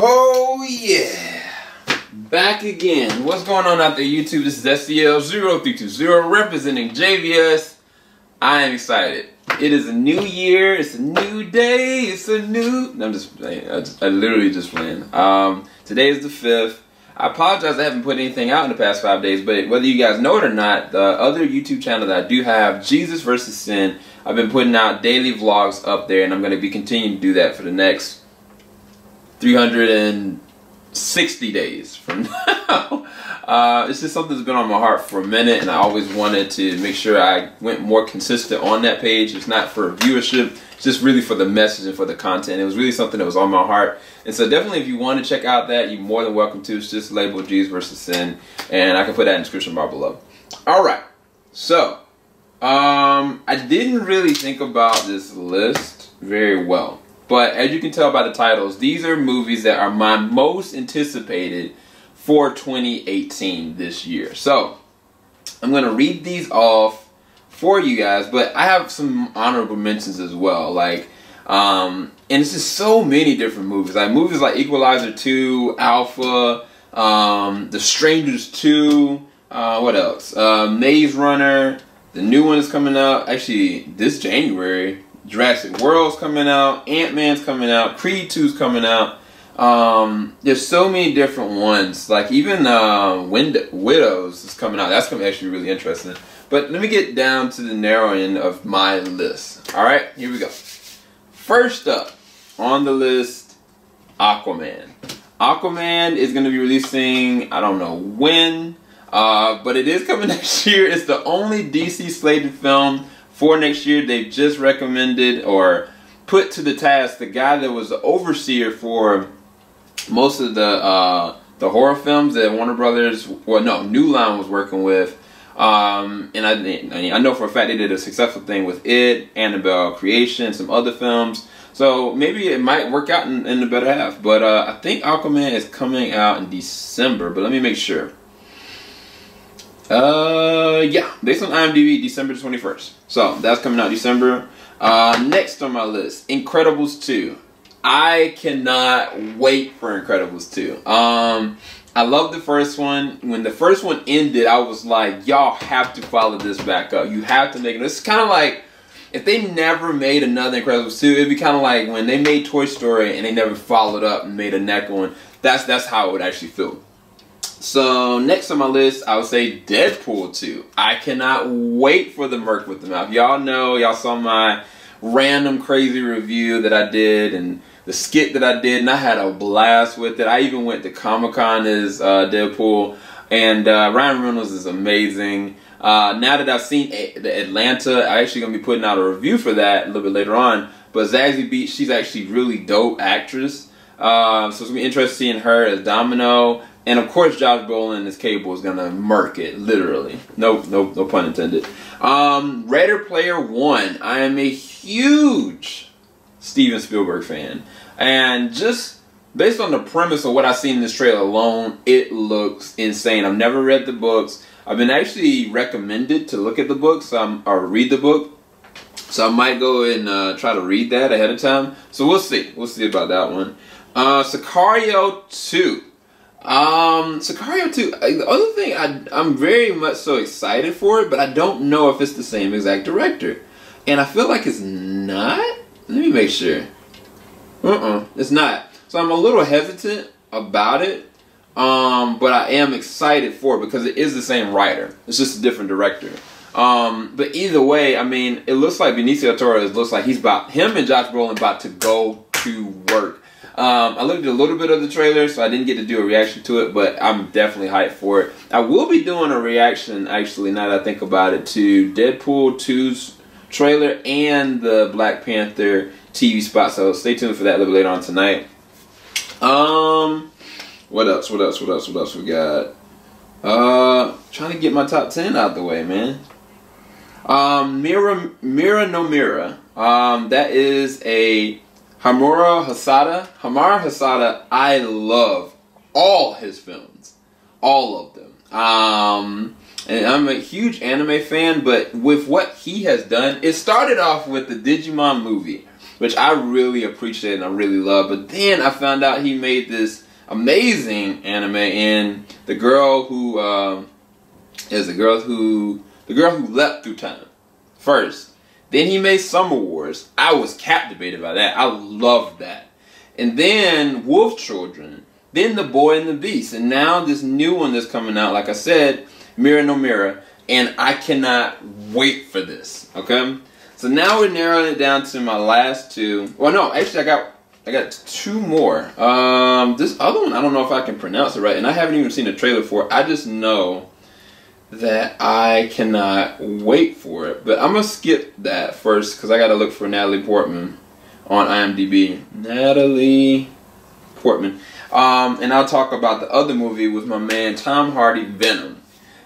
Oh yeah, back again. What's going on out there, YouTube? This is SCL0320 representing JVS. I am excited. It is a new year. It's a new day. It's a new. No, I'm just playing. I literally just playing. Today is the 5th. I apologize I haven't put anything out in the past 5 days, but whether you guys know it or not, the other YouTube channel that I do have, Jesus vs. Sin, I've been putting out daily vlogs up there, and I'm going to be continuing to do that for the next 360 days from now. It's just something that's been on my heart for a minute, and I always wanted to make sure I went more consistent on that page. It's not for viewership, it's just really for the message and for the content. It was really something that was on my heart. And so definitely if you want to check out that, you're more than welcome to. It's just labeled Jesus vs. Sin, and I can put that in the description bar below. Alright, so I didn't really think about this list very well. But as you can tell by the titles, these are movies that are my most anticipated for 2018 this year. So I'm going to read these off for you guys, but I have some honorable mentions as well. Like, and it's just so many different movies. Like movies like Equalizer 2, Alpha, The Strangers 2, what else? Maze Runner. The new one is coming out actually this January. Jurassic World's coming out, Ant-Man's coming out, Creed 2's coming out. There's so many different ones. Like even Widows is coming out. That's going to be actually really interesting. But let me get down to the narrowing of my list. Alright, here we go. First up on the list, Aquaman. Aquaman is going to be releasing, I don't know when, but it is coming next year. It's the only DC slated film for next year. They've just recommended or put to the task the guy that was the overseer for most of the horror films that Warner Brothers, well no, New Line was working with. And I know for a fact they did a successful thing with it, Annabelle Creation, some other films. So maybe it might work out in the better half. But I think Aquaman is coming out in December, but let me make sure. Yeah, based on IMDb, December 21st. So that's coming out December. Next on my list, Incredibles 2. I cannot wait for Incredibles 2. I love the first one. When the first one ended, I was like, y'all have to follow this back up. You have to make it. It's kind of like if they never made another Incredibles 2, it'd be kind of like when they made Toy Story and they never followed up and made a next one. That's how it would actually feel. So next on my list, I would say Deadpool 2. I cannot wait for the Merc with the Mouth. Y'all know, y'all saw my random crazy review that I did and the skit that I did, and I had a blast with it. I even went to Comic-Con as Deadpool, and Ryan Reynolds is amazing. Now that I've seen the Atlanta, I'm actually going to be putting out a review for that a little bit later on. But Zazie Beetz, she's actually really dope actress. So it's going to be interesting seeing her as Domino. And of course, Josh Brolin as Cable is gonna murk it, literally. No pun intended. Ready Player One. I am a huge Steven Spielberg fan, and just based on the premise of what I've seen in this trailer alone, it looks insane. I've never read the books. I've been actually recommended to look at the books or read the book, so I might go and try to read that ahead of time. So we'll see. We'll see about that one. Sicario 2. Sicario 2, the other thing, I'm very much so excited for it, but I don't know if it's the same exact director. And I feel like it's not. Let me make sure. It's not. So I'm a little hesitant about it, but I am excited for it because it is the same writer. It's just a different director. But either way, I mean, it looks like Benicio del Toro looks like him and Josh Brolin about to go to work. I looked at a little bit of the trailer, so I didn't get to do a reaction to it, but I'm definitely hyped for it. I will be doing a reaction, actually, now that I think about it, to Deadpool 2's trailer and the Black Panther TV spot, so stay tuned for that a little bit later on tonight. What else we got? Trying to get my top 10 out the way, man. Mira no Mira. That is a Hamura Hasada, I love all his films. All of them. And I'm a huge anime fan, but with what he has done, it started off with the Digimon movie, which I really appreciate and I really love. But then I found out he made this amazing anime, and the girl who the girl who leapt through time first. Then he made Summer Wars. I was captivated by that. I loved that. And then Wolf Children. Then The Boy and the Beast. And now this new one that's coming out, like I said, Mirror no Mirror. And I cannot wait for this. Okay? So now we're narrowing it down to my last two. Well, no, actually I got two more. This other one, I don't know if I can pronounce it right. And I haven't even seen a trailer for it. I just know that I cannot wait for it. But I'm going to skip that first because I got to look for Natalie Portman on IMDb. Natalie Portman. And I'll talk about the other movie with my man Tom Hardy, Venom.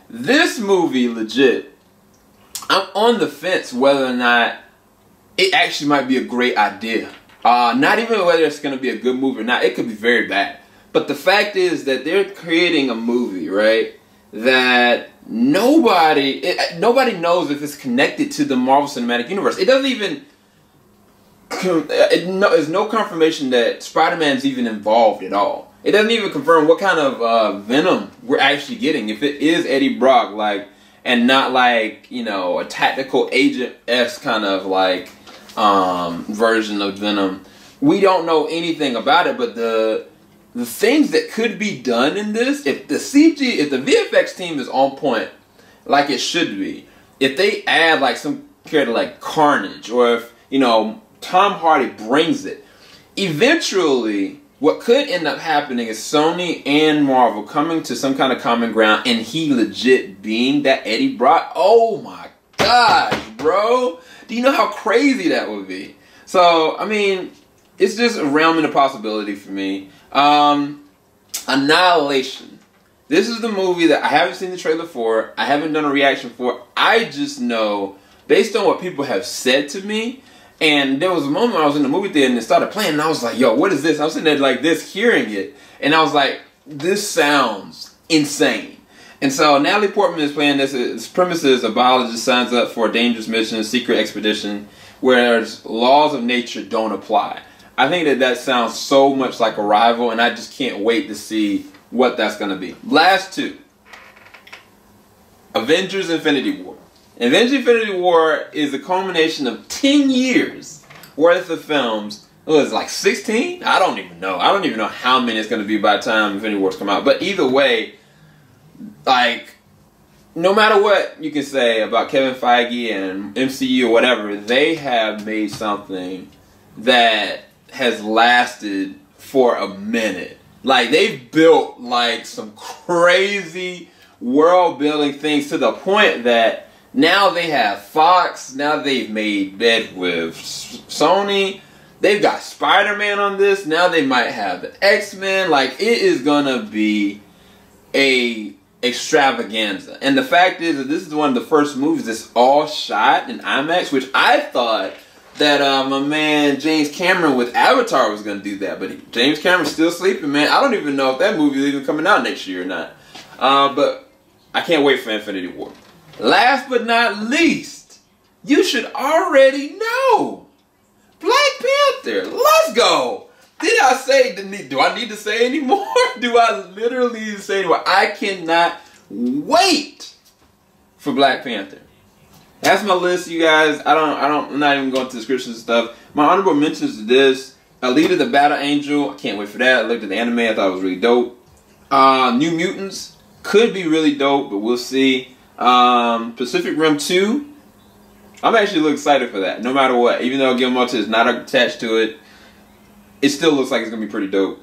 This movie, legit, I'm on the fence whether or not it actually might be a great idea. Not even whether it's going to be a good movie or not. It could be very bad. But the fact is that they're creating a movie, right, that nobody knows if it's connected to the Marvel Cinematic Universe. It doesn't even... There's no confirmation that Spider-Man's even involved at all. It doesn't even confirm what kind of Venom we're actually getting. If it is Eddie Brock, like, and not like, you know, a tactical agent-esque kind of like version of Venom. We don't know anything about it, but the things that could be done in this, if the VFX team is on point, like it should be, if they add like some character like Carnage, or if, you know, Tom Hardy brings it, eventually what could end up happening is Sony and Marvel coming to some kind of common ground, and he legit being that Eddie Brock. Oh my gosh, bro. Do you know how crazy that would be? So, I mean, it's just a realm and a possibility for me. Annihilation. This is the movie that I haven't seen the trailer for. I haven't done a reaction for. I just know, based on what people have said to me, and there was a moment I was in the movie theater and it started playing, and I was like, yo, what is this? I was sitting there like this, hearing it, and I was like, this sounds insane. And so Natalie Portman is playing this. Its premise is a biologist signs up for a dangerous mission, a secret expedition, where laws of nature don't apply. I think that sounds so much like Arrival, and I just can't wait to see what that's going to be. Last two. Avengers Infinity War. Avengers Infinity War is a culmination of 10 years worth of films. It was like 16? I don't even know. I don't even know how many it's going to be by the time Infinity Wars come out. But either way, like, no matter what you can say about Kevin Feige and MCU or whatever, they have made something that has lasted for a minute. Like, they've built like some crazy world building things to the point that now they have Fox, now they've made bed with Sony, they've got Spider-Man on this, now they might have the X-Men. Like, it is gonna be a extravaganza. And the fact is that this is one of the first movies that's all shot in IMAX, which I thought that my man James Cameron with Avatar was going to do that, but James Cameron's still sleeping, man. I don't even know if that movie is even coming out next year or not. But I can't wait for Infinity War. Last but not least, you should already know, Black Panther. Let's go. Did I say, do I need to say any more? Do I literally need to say any more? I cannot wait for Black Panther. That's my list, you guys. I'm not even going to descriptions and stuff. My honorable mentions to this: Alita the Battle Angel. I can't wait for that. I looked at the anime. I thought it was really dope. New Mutants could be really dope, but we'll see. Pacific Rim 2. I'm actually really excited for that. No matter what, even though Guillermo is not attached to it, it still looks like it's gonna be pretty dope.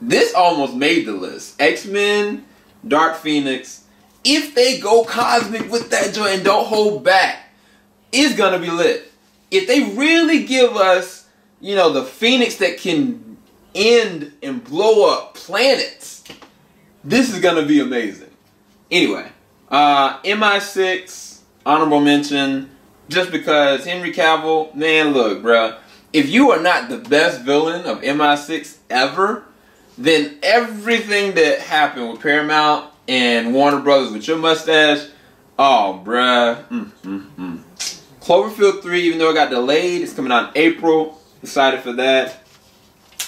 This almost made the list. X-Men, Dark Phoenix. If they go cosmic with that joint and don't hold back, it's gonna be lit. If they really give us, you know, the Phoenix that can end and blow up planets, this is gonna be amazing. Anyway, MI6, honorable mention, just because Henry Cavill, man, look, bruh, if you are not the best villain of MI6 ever, then everything that happened with Paramount and Warner Brothers with your mustache, oh, bruh, Cloverfield 3, even though it got delayed, it's coming out in April. Excited for that.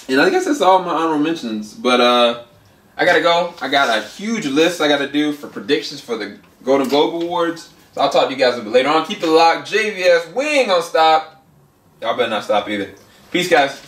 And I guess that's all my honorable mentions. But I gotta go. I got a huge list I gotta do for predictions for the Golden Globe Awards. So I'll talk to you guys a bit later on. Keep it locked. JVS, we ain't gonna stop. Y'all better not stop either. Peace, guys.